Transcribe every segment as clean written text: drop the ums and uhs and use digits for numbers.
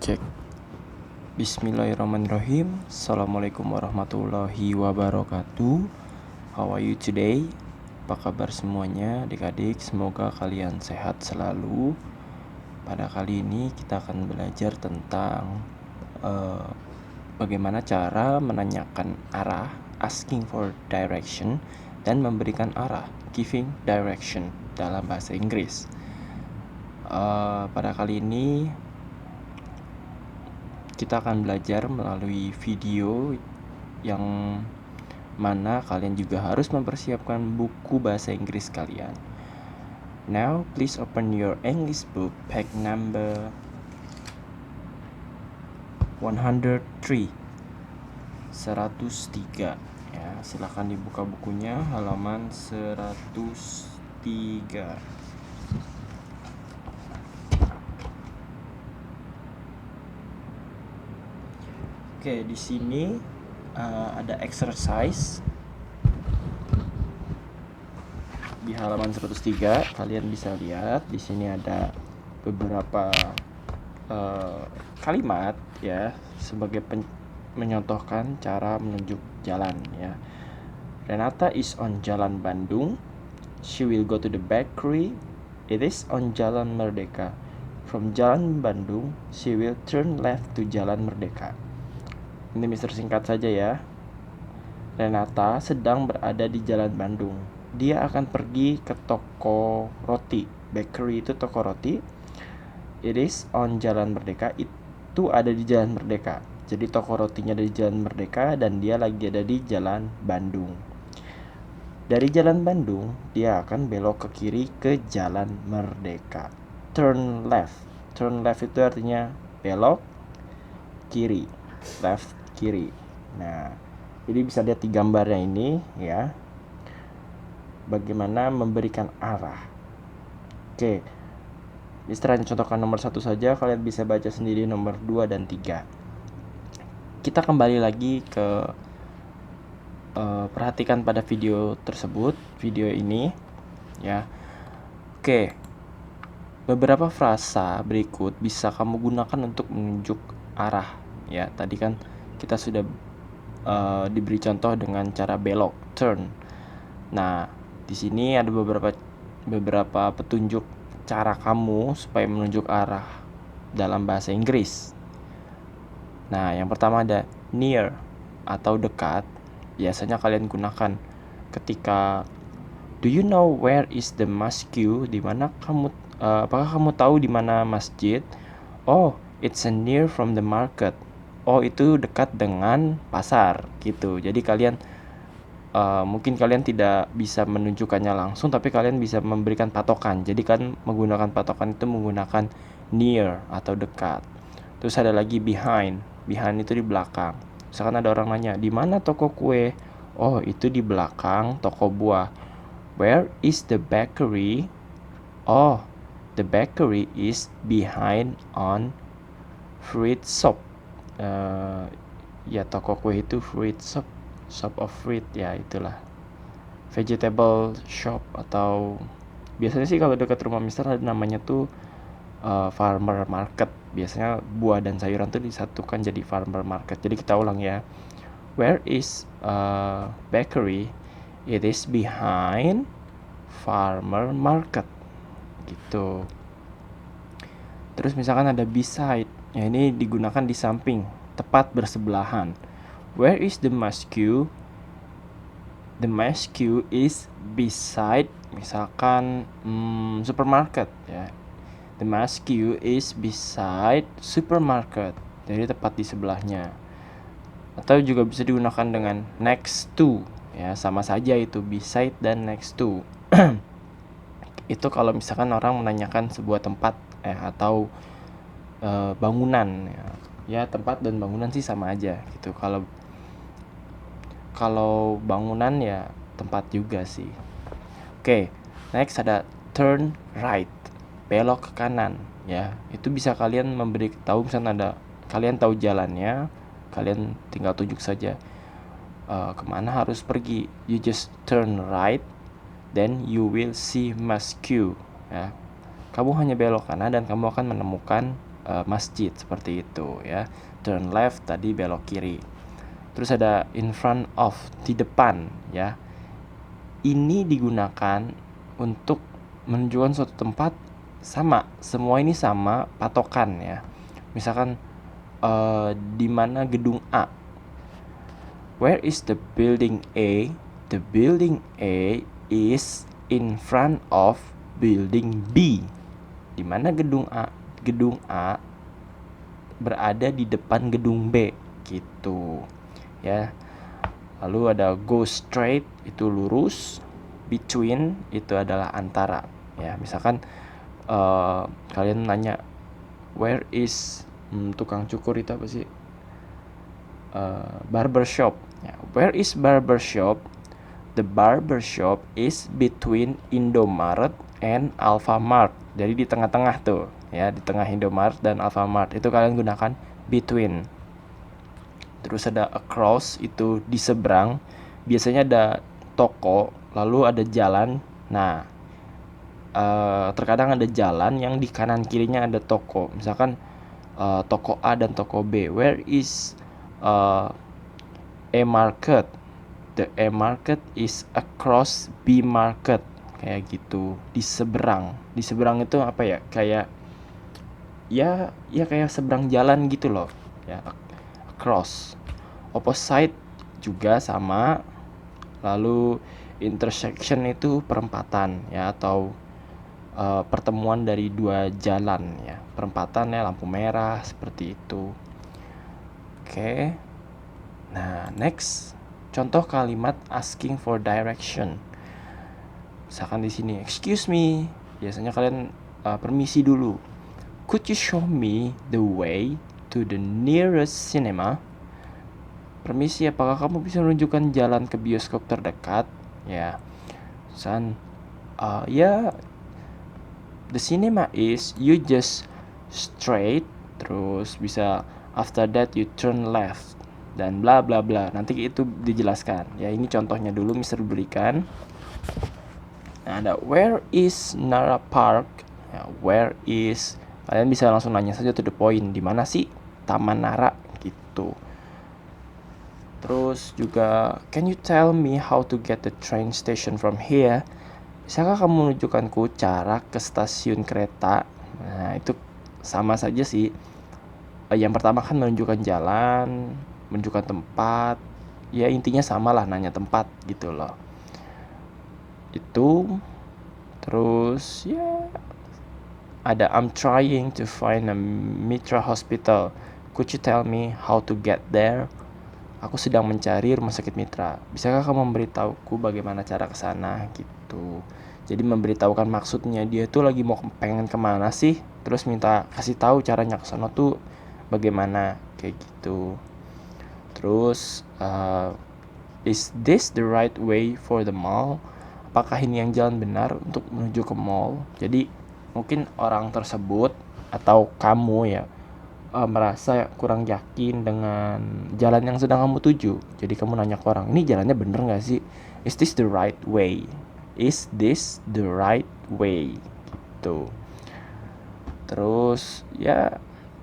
Cek. Bismillahirrahmanirrahim. Assalamualaikum warahmatullahi wabarakatuh. How are you today? Apa kabar semuanya adik-adik? Semoga kalian sehat selalu. Pada kali ini kita akan belajar tentang bagaimana cara menanyakan arah, asking for direction, dan memberikan arah, giving direction dalam bahasa Inggris. Pada kali ini kita akan belajar melalui video yang mana kalian juga harus mempersiapkan buku bahasa Inggris kalian. Now, please open your English book, page number 103. 103. Ya, silakan dibuka bukunya halaman 103. Oke, di sini ada exercise di halaman 103. Kalian bisa lihat di sini ada beberapa kalimat ya sebagai menyontohkan cara menunjuk jalan ya. Renata is on Jalan Bandung. She will go to the bakery. It is on Jalan Merdeka. From Jalan Bandung, she will turn left to Jalan Merdeka. Ini Mister singkat saja ya. Renata sedang berada di Jalan Bandung. Dia akan pergi ke toko roti. Bakery itu toko roti. It is on Jalan Merdeka. Itu ada di Jalan Merdeka. Jadi toko rotinya ada di Jalan Merdeka dan dia lagi ada di Jalan Bandung. Dari Jalan Bandung, dia akan belok ke kiri ke Jalan Merdeka. Turn left. Turn left itu artinya belok kiri. Left, kiri. Nah, jadi bisa lihat di gambarnya ini ya, bagaimana memberikan arah. Oke, Mister hanya contohkan nomor 1 saja, kalian bisa baca sendiri nomor 2 dan 3. Kita kembali lagi ke perhatikan pada video tersebut, video ini ya. Oke, beberapa frasa berikut bisa kamu gunakan untuk menunjuk arah ya. Tadi kan kita sudah diberi contoh dengan cara belok, turn. Nah, di sini ada beberapa petunjuk cara kamu supaya menunjuk arah dalam bahasa Inggris. Nah, yang pertama ada near atau dekat. Biasanya kalian gunakan ketika do you know where is the mosque? Di mana kamu apakah kamu tahu di mana masjid? Oh, it's near from the market. Oh, itu dekat dengan pasar gitu. Jadi kalian mungkin kalian tidak bisa menunjukkannya langsung, tapi kalian bisa memberikan patokan. Jadi kan menggunakan patokan itu menggunakan near atau dekat. Terus ada lagi behind. Behind itu di belakang. Misalkan ada orang nanya, di mana toko kue? Oh, itu di belakang toko buah. Where is the bakery? Oh, the bakery is behind on fruit shop. Ya toko kue itu fruit shop, shop of fruit ya itulah. Vegetable shop atau biasanya sih kalau dekat rumah Mister ada namanya tuh farmer market. Biasanya buah dan sayuran tuh disatukan jadi farmer market. Jadi kita ulang ya. Where is bakery? It is behind farmer market. Gitu. Terus misalkan ada beside. Ya ini digunakan di samping, tepat bersebelahan. Where is the mosque? The mosque is beside misalkan supermarket ya. The mosque is beside supermarket. Jadi tepat di sebelahnya. Atau juga bisa digunakan dengan next to ya, sama saja itu beside dan next to. Itu kalau misalkan orang menanyakan sebuah tempat atau bangunan ya, tempat dan bangunan sih sama aja gitu. Kalau bangunan ya tempat juga sih. Oke, next ada turn right, belok ke kanan ya. Itu bisa kalian memberi tahu, misalnya ada kalian tahu jalannya, kalian tinggal tunjuk saja kemana harus pergi. You just turn right, then you will see mosque ya. Kamu hanya belok kanan dan kamu akan menemukan masjid, seperti itu ya. Turn left tadi belok kiri. Terus ada in front of, di depan ya. Ini digunakan untuk menunjukkan suatu tempat sama. Semua ini sama patokan ya. Misalkan di mana gedung A. Where is the building A? The building A is in front of building B. Di mana gedung A? Gedung A berada di depan gedung B gitu ya. Lalu ada go straight, itu lurus. Between itu adalah antara ya. Misalkan kalian nanya where is tukang cukur itu apa sih? Barber shop ya. Where is barber shop? The barber shop is between Indomaret and Alfamart. Jadi di tengah-tengah tuh ya, di tengah Indomaret dan Alfamart. Itu kalian gunakan between. Terus ada across, itu di seberang. Biasanya ada toko, lalu ada jalan. Nah, terkadang ada jalan yang di kanan kirinya ada toko. Misalkan toko A dan toko B. Where is A market? The A market is across B market. Kayak gitu, di seberang. Di seberang itu apa ya? Kayak ya kayak seberang jalan gitu loh ya. Across. Opposite juga sama. Lalu intersection itu perempatan ya, atau pertemuan dari dua jalan ya. Perempatan ya, lampu merah seperti itu. Oke. Nah, next contoh kalimat asking for direction. Misalkan di sini, excuse me. Biasanya kalian permisi dulu. Could you show me the way to the nearest cinema? Permisi, apakah kamu bisa menunjukkan jalan ke bioskop terdekat? Ya, ya, the cinema is, you just straight, terus bisa after that you turn left, dan bla bla bla. Nanti itu dijelaskan. Ya, ini contohnya dulu Mister berikan. Nah, ada where is Nara Park? Ya, where is, kalian bisa langsung nanya saja to the point. Di mana sih Taman Nara gitu. Terus juga, can you tell me how to get the train station from here? Bisakah kamu menunjukkanku cara ke stasiun kereta? Nah, itu sama saja sih. Yang pertama kan menunjukkan jalan, menunjukkan tempat. Ya intinya sama lah, nanya tempat gitu loh. Itu. Terus ya ada I'm trying to find a Mitra Hospital. Could you tell me how to get there? Aku sedang mencari rumah sakit Mitra. Bisakah kamu memberitahuku bagaimana cara ke sana gitu. Jadi memberitahukan maksudnya, dia tuh lagi mau pengen kemana sih, terus minta kasih tahu caranya ke sana tuh bagaimana kayak gitu. Terus is this the right way for the mall? Apakah ini yang jalan benar untuk menuju ke mall? Jadi mungkin orang tersebut atau kamu ya merasa kurang yakin dengan jalan yang sedang kamu tuju. Jadi kamu nanya ke orang, ini jalannya bener gak sih? Is this the right way? Is this the right way? Gitu. Terus ya,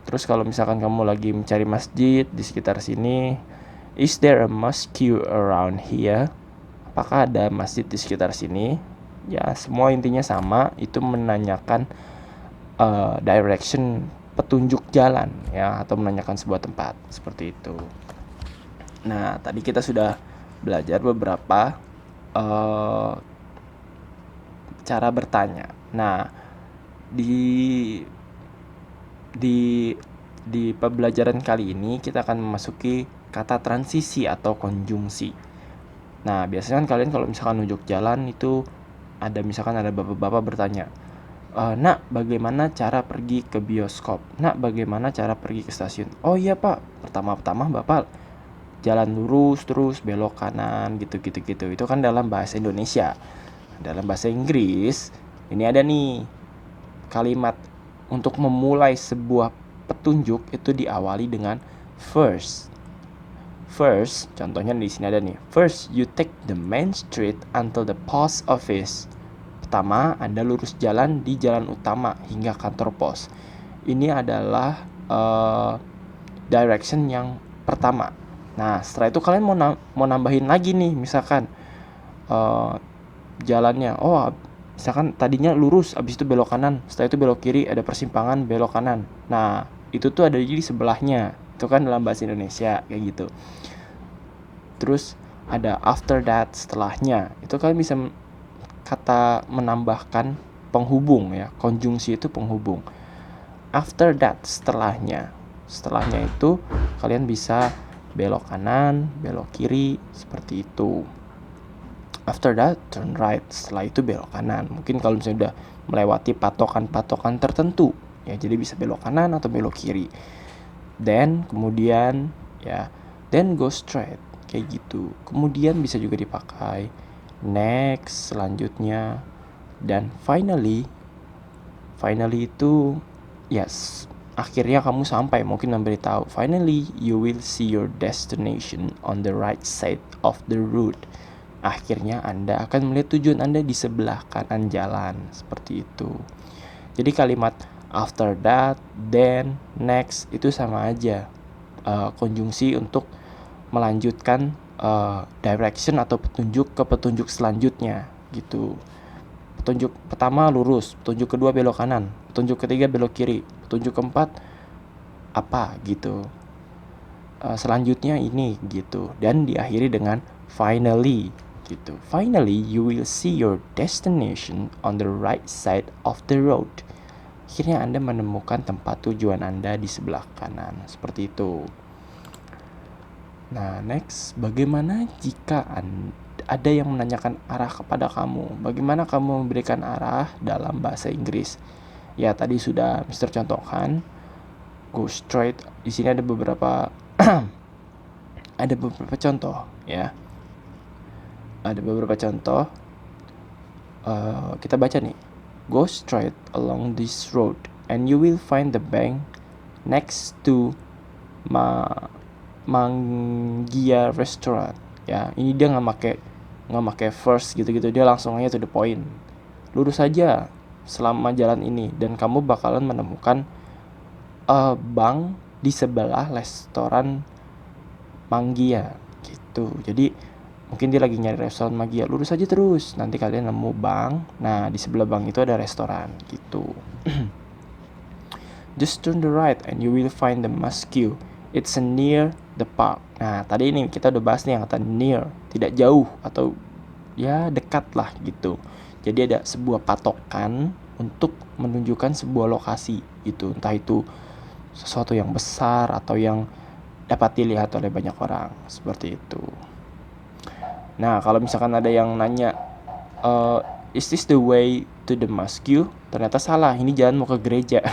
terus kalau misalkan kamu lagi mencari masjid di sekitar sini, is there a mosque around here? Apakah ada masjid di sekitar sini? Ya, semua intinya sama, itu menanyakan direction, petunjuk jalan ya, atau menanyakan sebuah tempat seperti itu. Nah, tadi kita sudah belajar beberapa cara bertanya. Nah, di pembelajaran kali ini kita akan memasuki kata transisi atau konjungsi. Nah, biasanya kan kalian kalau misalkan nunjuk jalan itu ada, misalkan ada bapak-bapak bertanya, nak, bagaimana cara pergi ke bioskop? Nak, bagaimana cara pergi ke stasiun? Oh iya pak, pertama-tama bapak jalan lurus terus belok kanan gitu. Itu kan dalam bahasa Indonesia. Dalam bahasa Inggris ini ada nih kalimat untuk memulai sebuah petunjuk itu diawali dengan first. First, contohnya di sini ada nih. First, you take the main street until the post office. Pertama, Anda lurus jalan di jalan utama hingga kantor pos. ini adalah direction yang pertama. Nah, setelah itu kalian mau nambahin lagi nih, misalkan jalannya, misalkan tadinya lurus, abis itu belok kanan, setelah itu belok kiri, ada persimpangan, belok kanan. Nah, itu tuh ada di sebelahnya. Itu kan dalam bahasa Indonesia kayak gitu. Terus ada after that, setelahnya. Itu kalian bisa kata menambahkan penghubung ya. Konjungsi itu penghubung. After that, setelahnya. Setelahnya itu kalian bisa belok kanan, belok kiri, seperti itu. After that, turn right. Setelah itu belok kanan. Mungkin kalau misalnya udah melewati patokan-patokan tertentu, ya jadi bisa belok kanan atau belok kiri. Then, kemudian ya, then go straight. Kayak gitu. Kemudian bisa juga dipakai next, selanjutnya. Dan finally itu yes, akhirnya kamu sampai, mungkin memberitahu, finally you will see your destination on the right side of the road. Akhirnya Anda akan melihat tujuan Anda di sebelah kanan jalan, seperti itu. Jadi kalimat after that, then, next itu sama aja, konjungsi untuk melanjutkan direction atau petunjuk ke petunjuk selanjutnya gitu. Petunjuk pertama lurus, petunjuk kedua belok kanan, petunjuk ketiga belok kiri, petunjuk keempat apa gitu, selanjutnya ini gitu, dan diakhiri dengan finally gitu. Finally you will see your destination on the right side of the road. Akhirnya Anda menemukan tempat tujuan Anda di sebelah kanan, seperti itu. Nah, next, bagaimana jika ada yang menanyakan arah kepada kamu? Bagaimana kamu memberikan arah dalam bahasa Inggris? Ya, tadi sudah Mr. contohkan. Go straight. Di sini ada beberapa ada beberapa contoh, ya. Ada beberapa contoh. Kita baca nih. Go straight along this road and you will find the bank next to Mangia Restaurant. Ya, ini dia nggak pakai first gitu-gitu, dia langsung aja to the point. Lurus saja selama jalan ini dan kamu bakalan menemukan bank di sebelah restoran Mangia gitu. Jadi mungkin dia lagi nyari restoran Mangia, lurus aja terus, nanti kalian nemu bank. Nah, di sebelah bank itu ada restoran gitu. Just turn the right and you will find the mosque. It's near the park. Nah, tadi ini kita udah bahas nih yang kata near, tidak jauh atau ya dekat lah gitu. Jadi ada sebuah patokan untuk menunjukkan sebuah lokasi gitu. Entah itu sesuatu yang besar atau yang dapat dilihat oleh banyak orang, seperti itu. Nah, kalau misalkan ada yang nanya, is this the way to the mosque? Ternyata salah, ini jalan mau ke gereja.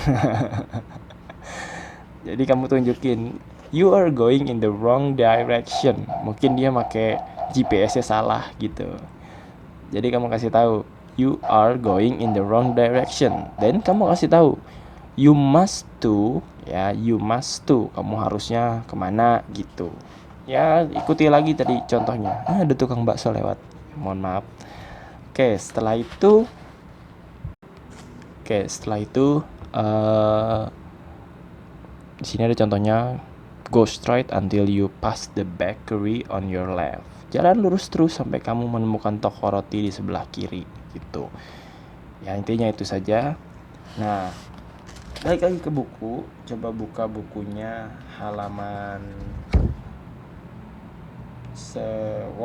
Jadi kamu tunjukin, you are going in the wrong direction. Mungkin dia pakai GPS-nya salah gitu. Jadi kamu kasih tahu, you are going in the wrong direction. Dan kamu kasih tahu, you must to, ya, you must to. Kamu harusnya kemana gitu. Ya, ikuti lagi tadi contohnya. Ada tukang bakso lewat. Mohon maaf. Oke, setelah itu di sini ada contohnya, go straight until you pass the bakery on your left. Jalan lurus terus sampai kamu menemukan toko roti di sebelah kiri gitu. Ya, intinya itu saja. Nah, balik lagi ke buku. Coba buka bukunya halaman 105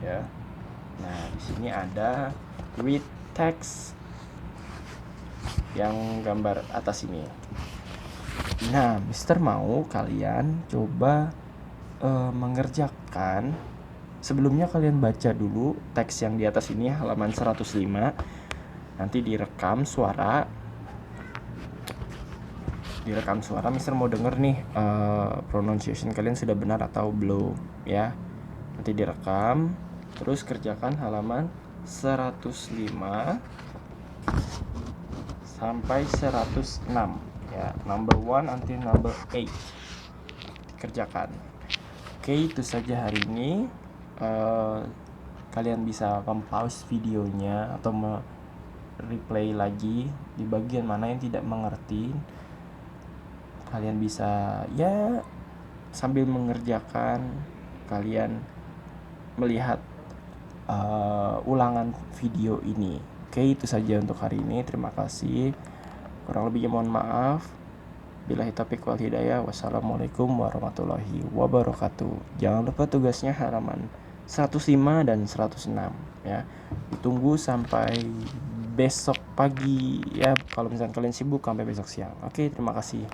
ya. Nah, di sini ada read text yang gambar atas ini. Nah, Mister mau kalian coba mengerjakan. Sebelumnya kalian baca dulu teks yang di atas ini halaman 105. Nanti direkam suara. Mister mau denger nih pronunciation kalian sudah benar atau belum ya. Nanti direkam, terus kerjakan halaman 105 sampai 106 ya, number 1 until number 8 dikerjakan. Oke, itu saja hari ini. Kalian bisa pause videonya atau replay lagi di bagian mana yang tidak mengerti. Kalian bisa ya sambil mengerjakan, kalian melihat ulangan video ini. Oke, itu saja untuk hari ini. Terima kasih. Kurang lebihnya mohon maaf. Billahi taufiq wal hidayah. Wassalamualaikum warahmatullahi wabarakatuh. Jangan lupa tugasnya halaman 105 dan 106 ya. Ditunggu sampai besok pagi ya. Kalau misalnya kalian sibuk sampai besok siang. Oke, terima kasih.